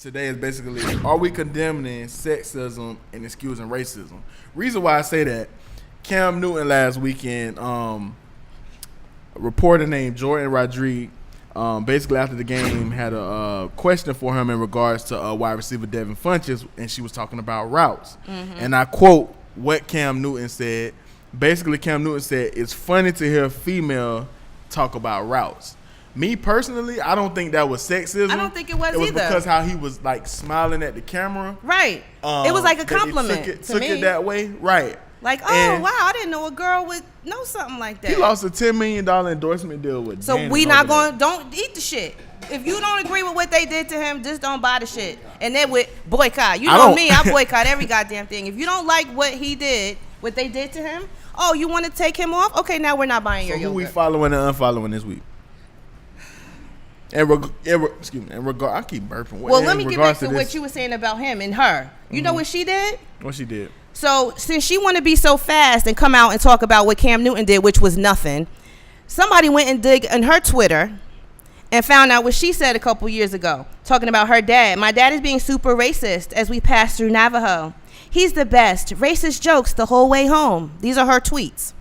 today is basically, are we condemning sexism and excusing racism? Reason why I say that, Cam Newton last weekend, a reporter named Jordan Rodriguez, basically after the game had a question for him in regards to wide receiver Devin Funchess, and she was talking about routes. Mm-hmm. And I quote what Cam Newton said. Basically, Cam Newton said, it's funny to hear a female talk about routes. Me personally, I don't think that was sexism. I don't think it was either. It was because how he was like smiling at the camera. Right. It was like a compliment took it that way. Right. Like, oh, wow, I didn't know a girl would know something like that. He lost a $10 million endorsement deal with So we not going, don't eat the shit. If you don't agree with what they did to him, just don't buy the shit. And then with boycott. You know me, I boycott every goddamn thing. If you don't like what he did, what they did to him, oh, you want to take him off? Okay, now we're not buying your yogurt. Who we following and unfollowing this week? Excuse me. I keep burping. Well, let me get back to what you were saying about him and her. You know what she did? What she did? So since she want to be so fast and come out and talk about what Cam Newton did, which was nothing, somebody went and dig in her Twitter and found out what she said a couple years ago, talking about her dad. My dad is being super racist as we pass through Navajo. He's the best. Racist jokes the whole way home. These are her tweets.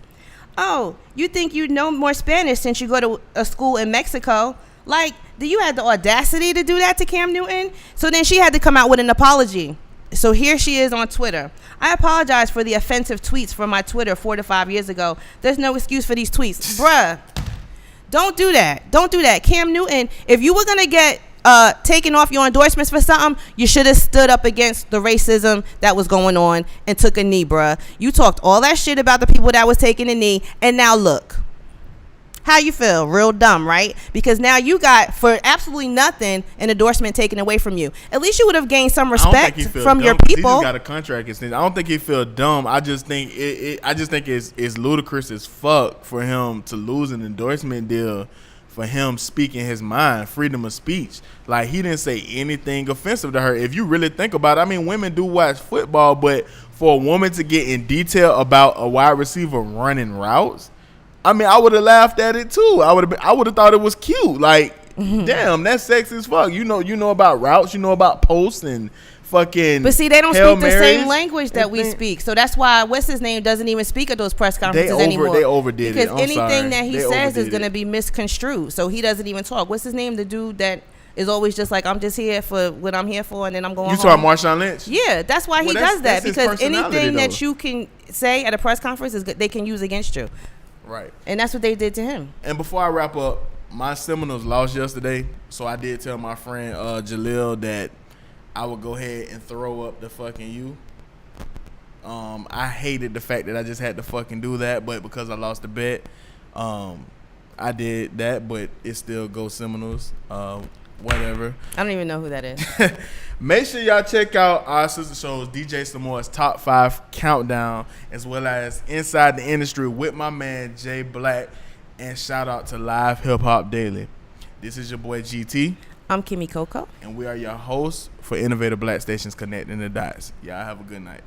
Oh, you think you know more Spanish since you go to a school in Mexico? Like, do you have the audacity to do that to Cam Newton? So then she had to come out with an apology. So here she is on Twitter. I apologize for the offensive tweets from my Twitter 4 to 5 years ago. There's no excuse for these tweets. Bruh, don't do that. Don't do that. Cam Newton, if you were going to get taken off your endorsements for something, you should have stood up against the racism that was going on and took a knee, bruh. You talked all that shit about the people that was taking a knee, and now look. How you feel? Real dumb, right? Because now you got, for absolutely nothing, an endorsement taken away from you. At least you would have gained some respect from your people. He just got a contract extension. I don't think he feel dumb. I just think it's ludicrous as fuck for him to lose an endorsement deal for him speaking his mind, freedom of speech. Like, he didn't say anything offensive to her. If you really think about it, I mean, women do watch football, but for a woman to get in detail about a wide receiver running routes, I mean, I would have laughed at it too. I would have thought it was cute. Like, damn, that's sexy as fuck. You know about routes. You know about posts and fucking. But see, they don't speak the same language that we speak. So that's why what's his name doesn't even speak at those press conferences anymore. They overdid it. Because anything that he says is going to be misconstrued. So he doesn't even talk. What's his name? The dude that is always just like, I'm just here for what I'm here for, and then I'm going home. You talking Marshawn Lynch? Yeah, that's why he does that. Because anything that you can say at a press conference is they can use against you. Right. And that's what they did to him. And before I wrap up, my Seminoles lost yesterday, so I did tell my friend Jalil that I would go ahead and throw up the fucking U. I hated the fact that I just had to fucking do that, but because I lost the bet, I did that, but it still goes Seminoles. Whatever. I don't even know who that is. Make sure y'all check out our sister shows, DJ Samoa's Top 5 Countdown, as well as Inside the Industry with my man Jay Black, and shout out to Live Hip Hop Daily. This is your boy GT. I'm Kymmy Cocoa. And we are your hosts for Innovative Black Stations Connecting the Dots. Y'all have a good night.